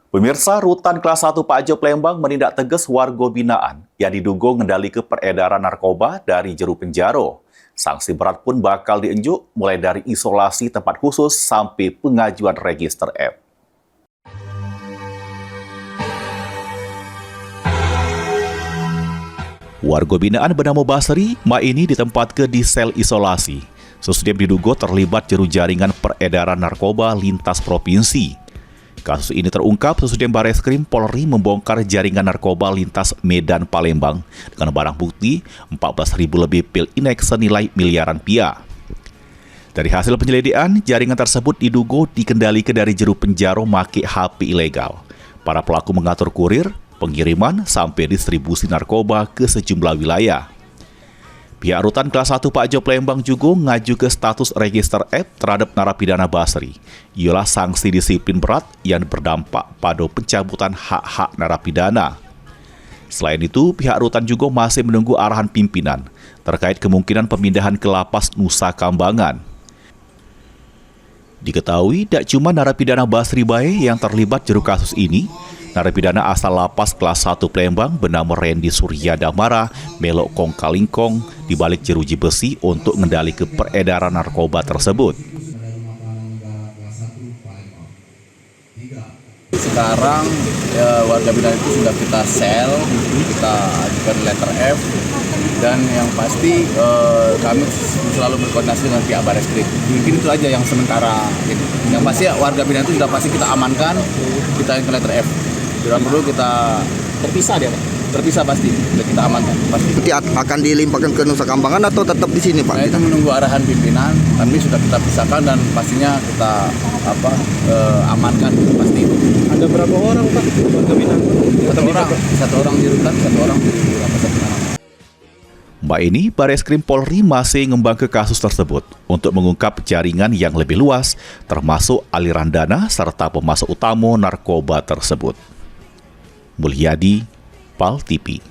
Pemirsa, Rutan Kelas 1 Pajo Palembang menindak tegas warga binaan yang diduga ngendali ke peredaran narkoba dari jero penjara. Sanksi berat pun bakal dienjuk mulai dari isolasi tempat khusus sampai pengajuan register F. Warga binaan bernama Basri, ini ditempatkan di sel isolasi. Sesudah diduga terlibat jeru jaringan peredaran narkoba lintas provinsi. Kasus ini terungkap sesudah Bareskrim Polri membongkar jaringan narkoba lintas Medan Palembang dengan barang bukti 14.000 lebih pil inek senilai miliaran rupiah. Dari hasil penyelidikan, jaringan tersebut diduga dikendalikan dari jero penjara make HP ilegal. Para pelaku mengatur kurir, pengiriman, sampai distribusi narkoba ke sejumlah wilayah. Pihak Rutan Kelas 1 Pajo Palembang juga ngaju ke status register F terhadap narapidana Basri. Ialah sanksi disiplin berat yang berdampak pada pencabutan hak-hak narapidana. Selain itu, pihak Rutan juga masih menunggu arahan pimpinan terkait kemungkinan pemindahan ke lapas Nusa Kambangan. Diketahui, tak cuma narapidana Basri bae yang terlibat jeru kasus ini. Narapidana asal lapas kelas 1 Palembang bernama Randy Surya Damara melok kong kalingkong di balik jeruji besi untuk mengendali ke peredaran narkoba tersebut. Sekarang warga binaan itu sudah kita sel, kita ajukan letter F, dan yang pasti kami selalu berkoordinasi dengan pihak Bareskrim. Mungkin itu aja yang sementara. Yang pasti warga binaan itu sudah pasti kita amankan, kita ajukan letter F. Tidak perlu kita terpisah dia, Pak. Terpisah pasti, sudah kita amankan pasti. Nanti akan dilimpahkan ke Nusa Kambangan atau tetap di sini, Pak? Nah, itu menunggu arahan pimpinan, tapi sudah kita pisahkan dan pastinya kita amankan pasti. Ada berapa orang, Pak, warga binaan? Satu orang di Rutan, satu orang di lapas penanganan. Ini, Bareskrim Polri masih ngembang ke kasus tersebut untuk mengungkap jaringan yang lebih luas, termasuk aliran dana serta pemasok utama narkoba tersebut. Mulyadi, PAL TV.